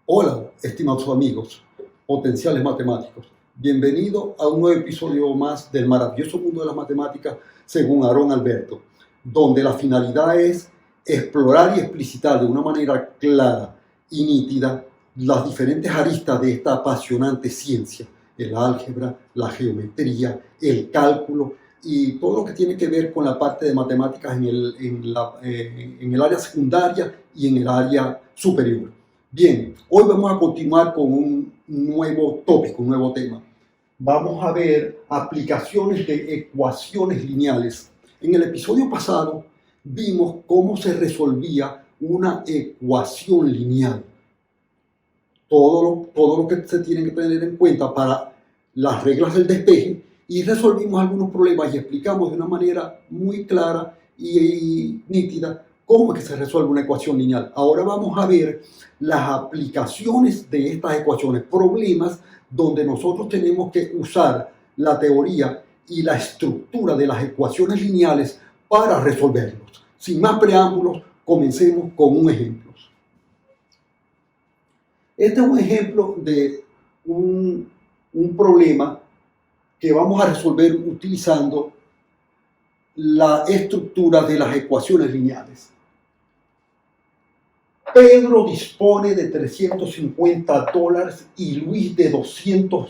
Hola, estimados amigos, potenciales matemáticos. Bienvenido a un nuevo episodio más del maravilloso mundo de las matemáticas según Aarón Alberto, donde la finalidad es explorar y explicitar de una manera clara y nítida las diferentes aristas de esta apasionante ciencia, el álgebra, la geometría, el cálculo y todo lo que tiene que ver con la parte de matemáticas en el área secundaria y en el área superior. Bien, hoy vamos a continuar con un nuevo tópico, un nuevo tema. Vamos a ver aplicaciones de ecuaciones lineales. En el episodio pasado vimos cómo se resolvía una ecuación lineal. Todo lo que se tiene que tener en cuenta para las reglas del despeje, y resolvimos algunos problemas y explicamos de una manera muy clara y nítida cómo es que se resuelve una ecuación lineal. Ahora vamos a ver las aplicaciones de estas ecuaciones, problemas donde nosotros tenemos que usar la teoría y la estructura de las ecuaciones lineales para resolverlos. Sin más preámbulos, comencemos con un ejemplo. Este es un ejemplo de un problema que vamos a resolver utilizando la estructura de las ecuaciones lineales. Pedro dispone de $350 y Luis de $200.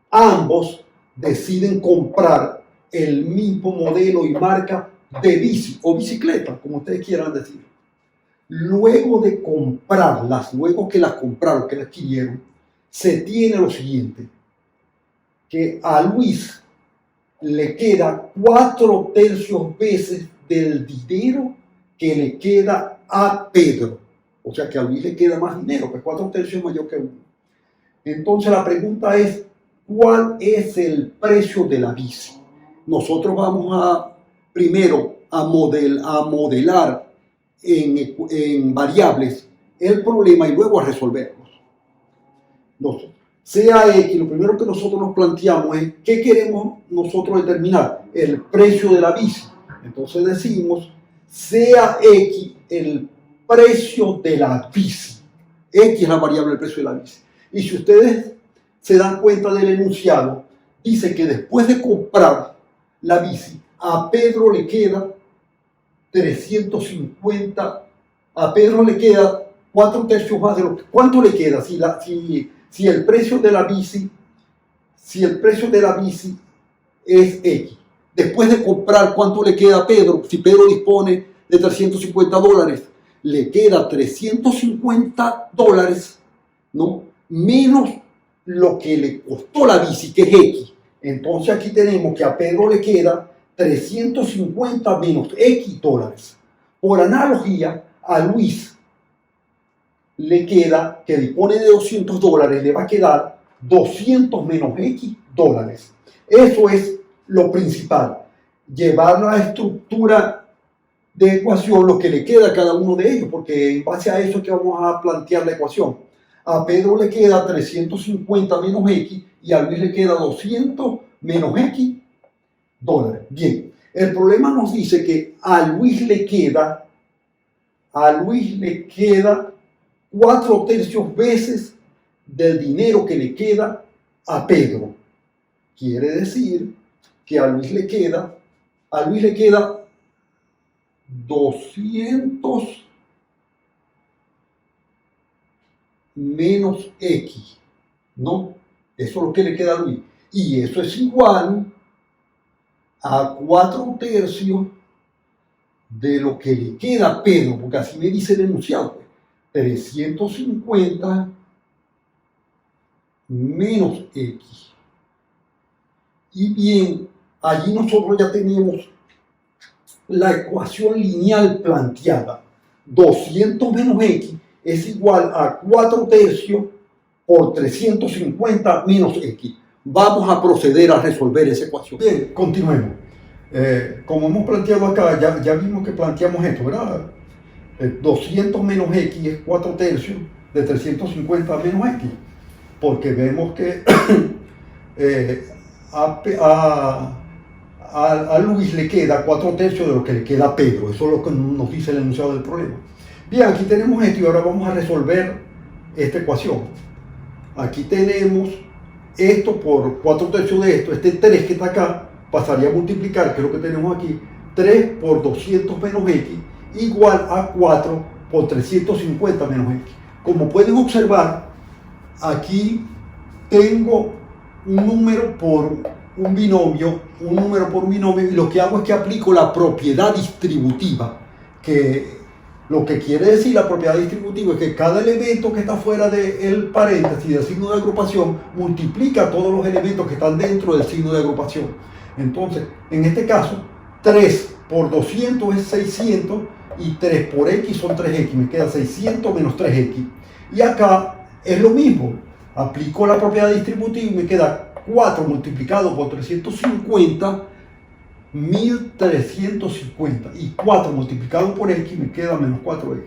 Ambos deciden comprar el mismo modelo y marca de bici o bicicleta, como ustedes quieran decir. Luego de comprarlas, luego que las compraron, que las adquirieron, se tiene lo siguiente, que a Luis le queda 4/3 veces del dinero que le queda a Pedro. O sea que a Luis le queda más dinero, que 4/3 es mayor que 1. Entonces la pregunta es, ¿cuál es el precio de la bici? Nosotros vamos primero a modelar en variables el problema y luego a resolverlos. Sea X, lo primero que nosotros nos planteamos es ¿qué queremos nosotros determinar? El precio de la bici. Entonces decimos sea X el precio de la bici. X es la variable del precio de la bici. Y si ustedes se dan cuenta del enunciado, dice que después de comprar la bici, a Pedro le queda 350, a Pedro le queda 4/3 más de lo que... ¿Cuánto le queda? Si el precio de la bici es X, después de comprar, ¿cuánto le queda a Pedro? Si Pedro dispone de $350, le queda $350, ¿no? Menos lo que le costó la bici, que es X. Entonces aquí tenemos que a Pedro le queda 350 menos X dólares. Por analogía, a Luis le queda, que dispone de $200, le va a quedar 200 menos X dólares. Eso es lo principal. Llevar la estructura de ecuación, lo que le queda a cada uno de ellos, porque en base a eso es que vamos a plantear la ecuación. A Pedro le queda 350 menos X y a Luis le queda 200 menos X dólares. Bien, el problema nos dice que a Luis le queda 4/3 veces del dinero que le queda a Pedro. Quiere decir que a Luis le queda 200 menos X, ¿no? Eso es lo que le queda a Luis. Y eso es igual a 4/3 de lo que le queda a Pedro, porque así me dice el enunciado. 350 menos X. Y bien, allí nosotros ya tenemos la ecuación lineal planteada. 200 menos X es igual a 4/3 por 350 menos X. Vamos a proceder a resolver esa ecuación. Bien, continuemos. Como hemos planteado acá, ya vimos que planteamos esto, ¿verdad? 200 menos X es 4/3 de 350 menos X. Porque vemos que a Luis le queda 4/3 de lo que le queda a Pedro. Eso es lo que nos dice el enunciado del problema. Bien, aquí tenemos esto y ahora vamos a resolver esta ecuación. Aquí tenemos esto por 4 tercios de esto, este 3 que está acá, pasaría a multiplicar, que es lo que tenemos aquí, 3 por 200 menos x, igual a 4 por 350 menos x. Como pueden observar, aquí tengo un número por un binomio, y lo que hago es que aplico la propiedad distributiva, que lo que quiere decir la propiedad distributiva es que cada elemento que está fuera del paréntesis del signo de agrupación multiplica todos los elementos que están dentro del signo de agrupación. Entonces, en este caso, 3 por 200 es 600 y 3 por x son 3x, me queda 600 menos 3x. Y acá es lo mismo, aplico la propiedad distributiva y me queda 4 multiplicado por 350, 1350, y 4 multiplicado por x me queda menos 4x.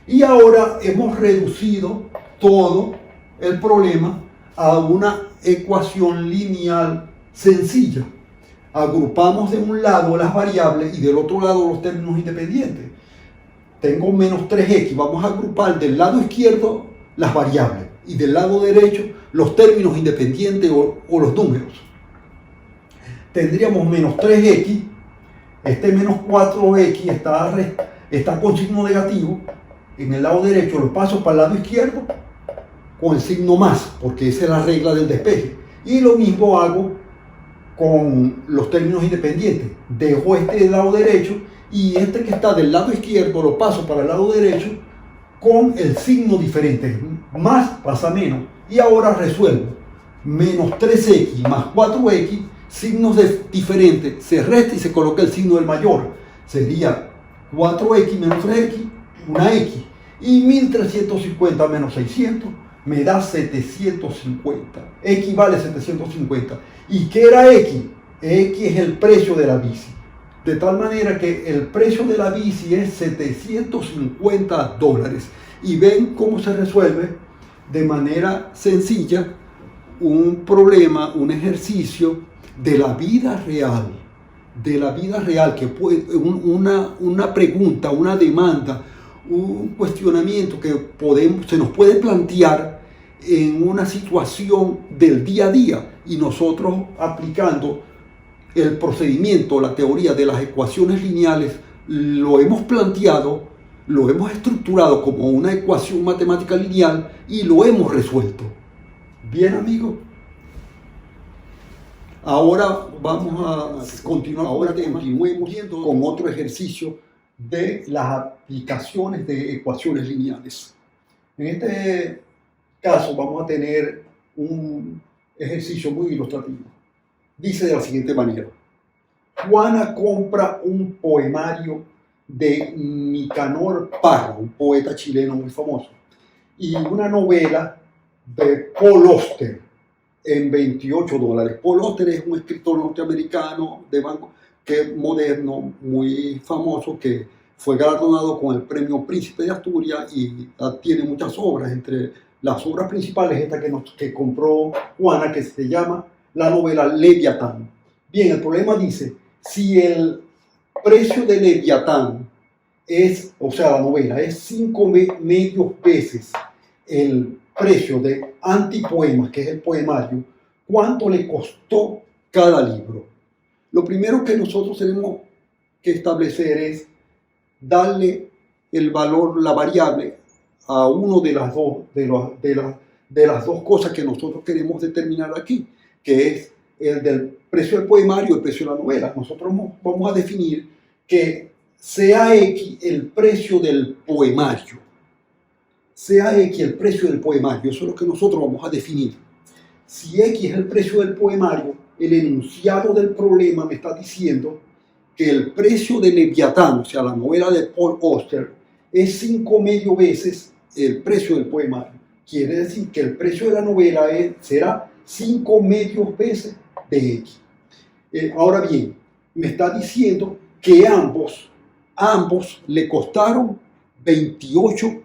Y ahora hemos reducido todo el problema a una ecuación lineal sencilla. Agrupamos de un lado las variables y del otro lado los términos independientes. Tengo menos 3x, vamos a agrupar del lado izquierdo las variables y del lado derecho los términos independientes o los números. Tendríamos menos 3x, este menos 4x está con signo negativo, en el lado derecho lo paso para el lado izquierdo con el signo más, porque esa es la regla del despeje. Y lo mismo hago con los términos independientes, dejo este del lado derecho y este que está del lado izquierdo lo paso para el lado derecho con el signo diferente, más pasa menos, y ahora resuelvo. Menos 3x más 4x, signos diferentes, se resta y se coloca el signo del mayor. Sería 4x menos 3x, una x. Y 1350 menos 600 me da 750. X vale 750. ¿Y qué era x? X es el precio de la bici. De tal manera que el precio de la bici es $750. Y ven cómo se resuelve de manera sencilla un problema, un ejercicio de la vida real, que puede, una pregunta, una demanda, un cuestionamiento que se nos puede plantear en una situación del día a día, y nosotros aplicando el procedimiento, la teoría de las ecuaciones lineales, lo hemos planteado, lo hemos estructurado como una ecuación matemática lineal y lo hemos resuelto. Bien, amigos. Ahora vamos a continuar, continuemos con otro ejercicio de las aplicaciones de ecuaciones lineales. En este caso vamos a tener un ejercicio muy ilustrativo. Dice de la siguiente manera: Juana compra un poemario de Nicanor Parra, un poeta chileno muy famoso, y una novela de Paul Auster en $28. Paul Auster es un escritor norteamericano de banco moderno, muy famoso, que fue galardonado con el premio Príncipe de Asturias y tiene muchas obras. Entre las obras principales esta que compró Juana, que se llama la novela Leviatán. Bien, el problema dice, si el precio de Leviatán la novela es 5 medios veces el precio de Antipoemas, que es el poemario, ¿cuánto le costó cada libro? Lo primero que nosotros tenemos que establecer es darle el valor, la variable, a uno de las dos cosas que nosotros queremos determinar aquí, que es el del precio del poemario y el precio de la novela. Nosotros vamos a definir que sea X el precio del poemario. Sea X el precio del poemario, eso es lo que nosotros vamos a definir. Si X es el precio del poemario, el enunciado del problema me está diciendo que el precio de Leviatán, o sea, la novela de Paul Auster, es 5 medio veces el precio del poemario. Quiere decir que el precio de la novela será 5 medios veces de X. Ahora bien, me está diciendo que ambos le costaron $28.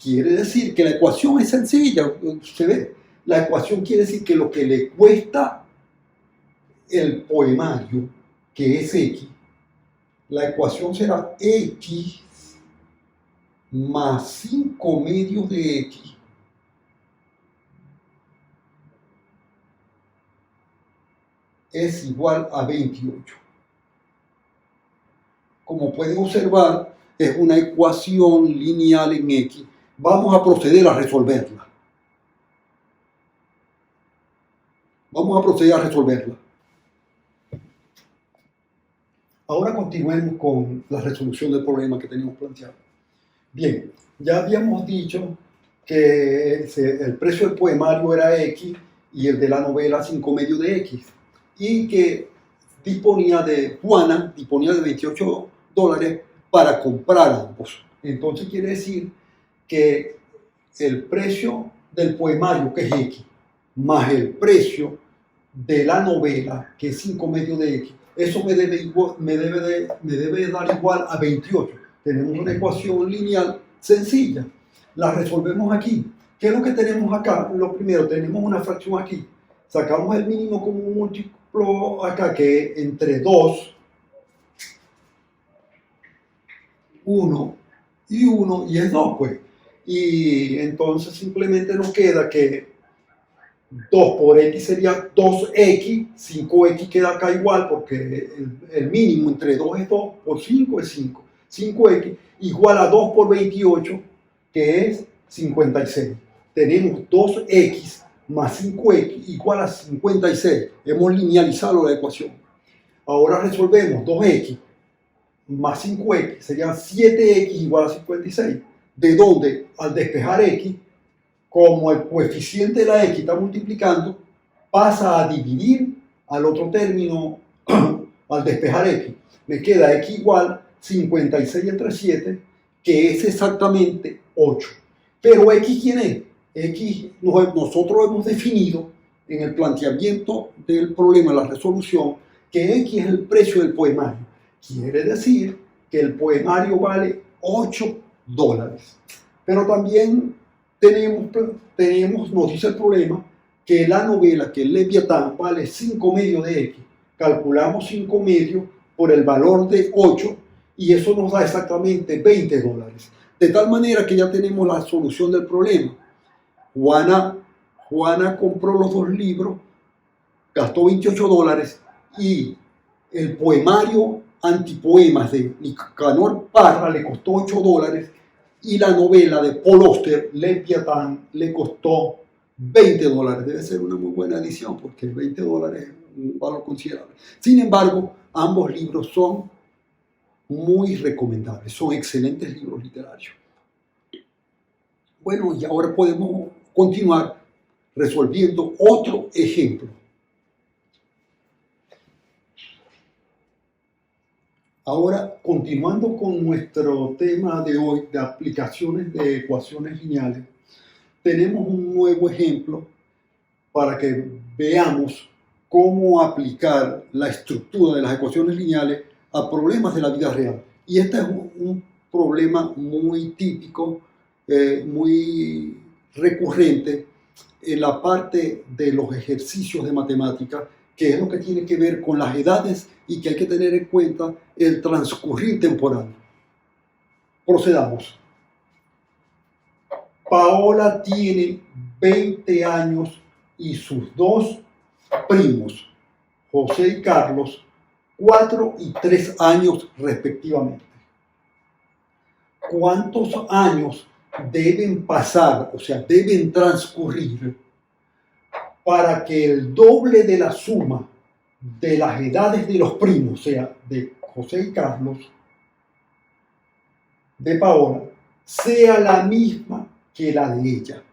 Quiere decir que la ecuación es sencilla, se ve. La ecuación quiere decir que lo que le cuesta el poemario, que es X, la ecuación será X más 5 medios de X es igual a 28. Como pueden observar, es una ecuación lineal en X. Vamos a proceder a resolverla. Ahora continuemos con la resolución del problema que teníamos planteado. Bien, ya habíamos dicho que el precio del poemario era X y el de la novela 5 medios de X. Y que Juana disponía de $28 para comprar ambos. Entonces quiere decir que el precio del poemario, que es X, más el precio de la novela, que es 5 medios de X, eso me debe dar igual a 28. Tenemos una ecuación lineal sencilla. La resolvemos aquí. ¿Qué es lo que tenemos acá? Lo primero, tenemos una fracción aquí. Sacamos el mínimo común múltiplo acá, que entre 2, 1 y 1, y es 2, pues. Y entonces simplemente nos queda que 2 por X sería 2X, 5X queda acá igual porque el mínimo entre 2 es 2, por 5 es 5. 5X igual a 2 por 28, que es 56. Tenemos 2X más 5X igual a 56. Hemos linealizado la ecuación. Ahora resolvemos 2X más 5X, serían 7X igual a 56. De donde al despejar X, como el coeficiente de la X está multiplicando, pasa a dividir al otro término al despejar X. Me queda X igual 56 entre 7, que es exactamente 8. Pero X, ¿quién es? X nosotros hemos definido en el planteamiento del problema, la resolución, que X es el precio del poemario. Quiere decir que el poemario vale $8. Pero también nos dice el problema, que la novela, que el Leviatán, vale 5 medios de X. Calculamos 5 medios por el valor de 8 y eso nos da exactamente $20. De tal manera que ya tenemos la solución del problema. Juana compró los 2 libros, gastó $28 y el poemario Antipoemas de Nicanor Parra le costó $8 y la novela de Paul Auster, Leviatán, le costó $20. Debe ser una muy buena edición porque $20 es un valor considerable. Sin embargo, ambos libros son muy recomendables, son excelentes libros literarios. Bueno, y ahora podemos continuar resolviendo otro ejemplo. Ahora, continuando con nuestro tema de hoy de aplicaciones de ecuaciones lineales, tenemos un nuevo ejemplo para que veamos cómo aplicar la estructura de las ecuaciones lineales a problemas de la vida real. Y este es un problema muy típico, muy recurrente en la parte de los ejercicios de matemática, que es lo que tiene que ver con las edades y que hay que tener en cuenta el transcurrir temporal. Procedamos. Paola tiene 20 años y sus 2 primos, José y Carlos, 4 y 3 años respectivamente. ¿Cuántos años deben pasar, o sea, deben transcurrir para que el doble de la suma de las edades de los primos, o sea, de José y Carlos, de Paola, sea la misma que la de ella?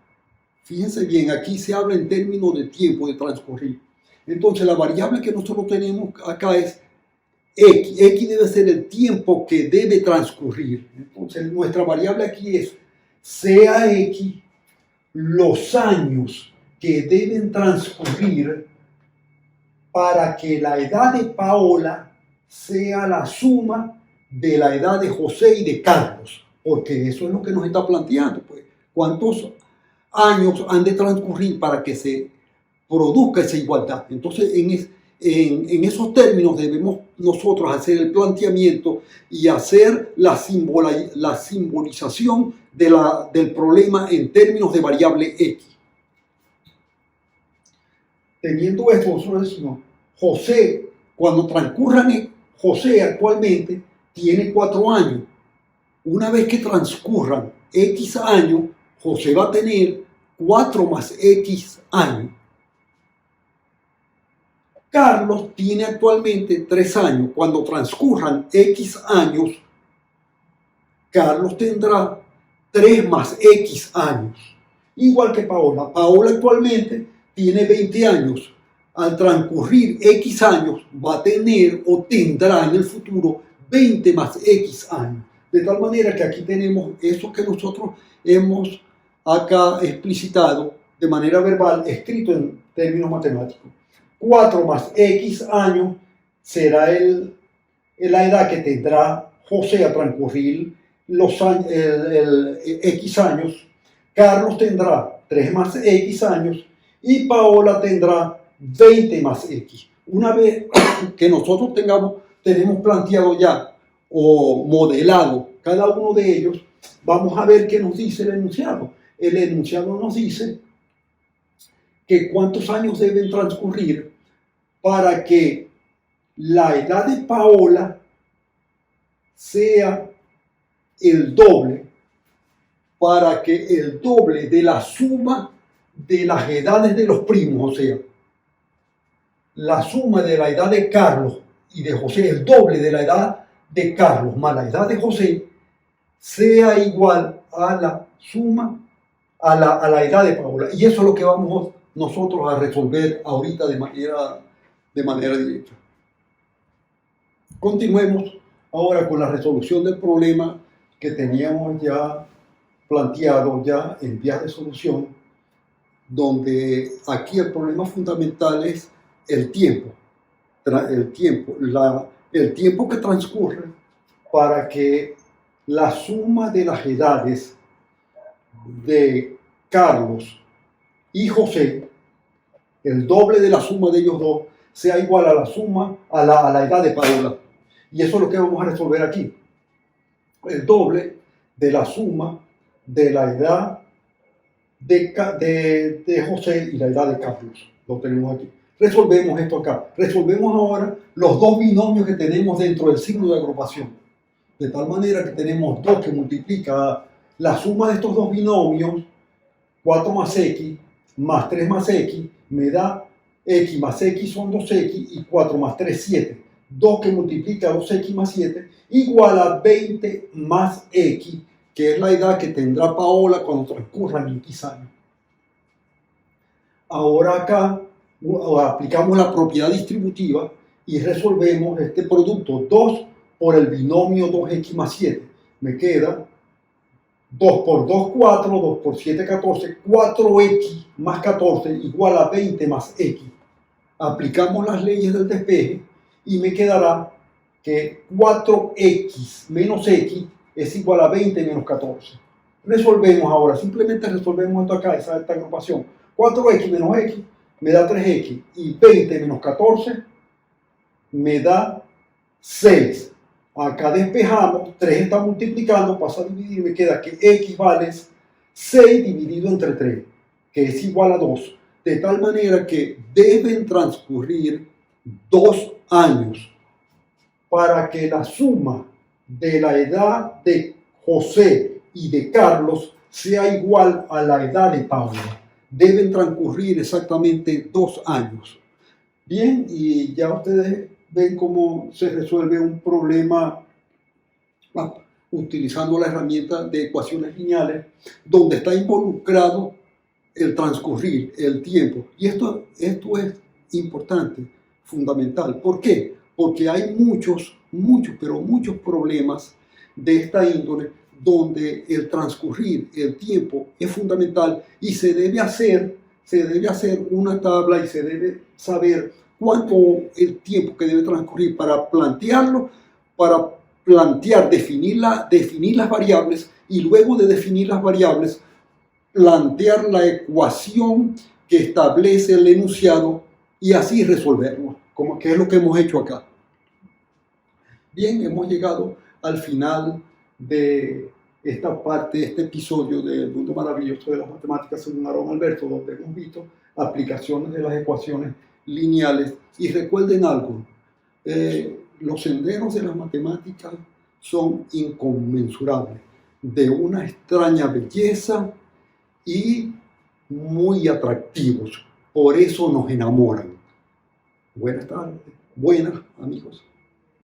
Fíjense bien, aquí se habla en términos de tiempo de transcurrir. Entonces, la variable que nosotros tenemos acá es X. X debe ser el tiempo que debe transcurrir. Entonces, nuestra variable aquí es sea X los años que deben transcurrir para que la edad de Paola sea la suma de la edad de José y de Carlos, porque eso es lo que nos está planteando, pues. ¿Cuántos años han de transcurrir para que se produzca esa igualdad? Entonces, en esos términos debemos nosotros hacer el planteamiento y hacer la simbolización del problema en términos de variable X. Teniendo esto, nosotros decimos, José, cuando transcurran, José actualmente tiene 4 años. Una vez que transcurran X años, José va a tener 4 más X años. Carlos tiene actualmente 3 años. Cuando transcurran X años, Carlos tendrá 3 más X años. Igual que Paola. Paola actualmente tiene 20 años. Al transcurrir X años, va a tener o tendrá en el futuro 20 más X años. De tal manera que aquí tenemos eso que nosotros hemos acá explicitado de manera verbal, escrito en términos matemáticos. 4 más X años será la edad que tendrá José a transcurrir los años, el X años. Carlos tendrá 3 más X años y Paola tendrá 20 más X. Una vez que nosotros tenemos planteado ya o modelado cada uno de ellos, vamos a ver qué nos dice el enunciado. El enunciado nos dice que cuántos años deben transcurrir para que la edad de Paola sea el doble, para que el doble de la suma de las edades de los primos, o sea, la suma de la edad de Carlos y de José, el doble de la edad de Carlos más la edad de José, sea igual a la suma, a la edad de Paola. Y eso es lo que vamos nosotros a resolver ahorita de manera directa. Continuemos ahora con la resolución del problema que teníamos ya planteado ya en vías de solución, donde aquí el problema fundamental es el tiempo. El tiempo que transcurre para que la suma de las edades de Carlos y José, el doble de la suma de ellos dos, sea igual a la suma a la edad de Paola. Y eso es lo que vamos a resolver aquí. El doble de la suma de la edad de José y la edad de Carlos. Lo tenemos aquí. Resolvemos esto acá. Resolvemos ahora los dos binomios que tenemos dentro del signo de agrupación. De tal manera que tenemos 2 que multiplica la suma de estos dos binomios, 4 más X más 3 más X, me da X más X son 2X y 4 más 3, 7. 2 que multiplica 2X más 7 igual a 20 más X, que es la edad que tendrá Paola cuando transcurran X años. Ahora acá aplicamos la propiedad distributiva y resolvemos este producto 2 por el binomio 2X más 7. Me queda 2 por 2, 4, 2 por 7, 14, 4X más 14 igual a 20 más X. Aplicamos las leyes del despeje y me quedará que 4X menos X es igual a 20 menos 14. Resolvemos ahora, simplemente resolvemos esto acá, esta agrupación. 4X menos X me da 3X y 20 menos 14 me da 6. Acá despejamos, 3 está multiplicando, pasa a dividir, me queda que X vale 6 dividido entre 3, que es igual a 2. De tal manera que deben transcurrir 2 años para que la suma de la edad de José y de Carlos sea igual a la edad de Paola. Deben transcurrir exactamente 2 años. Bien, y ya ustedes ven cómo se resuelve un problema utilizando la herramienta de ecuaciones lineales, donde está involucrado el transcurrir, el tiempo. Y esto es importante, fundamental. ¿Por qué? Porque hay muchos problemas de esta índole donde el transcurrir, el tiempo es fundamental y se debe hacer una tabla y se debe saber cuánto el tiempo que debe transcurrir para plantearlo, definir las variables y luego de definir las variables, plantear la ecuación que establece el enunciado y así resolverlo. ¿Qué es lo que hemos hecho acá? Bien, hemos llegado al final de esta parte, este episodio del mundo maravilloso de las matemáticas según Aarón Alberto, donde hemos visto aplicaciones de las ecuaciones lineales. Y recuerden algo, los senderos de las matemáticas son inconmensurables, de una extraña belleza y muy atractivos. Por eso nos enamoran. Buenas tardes, buenas amigos.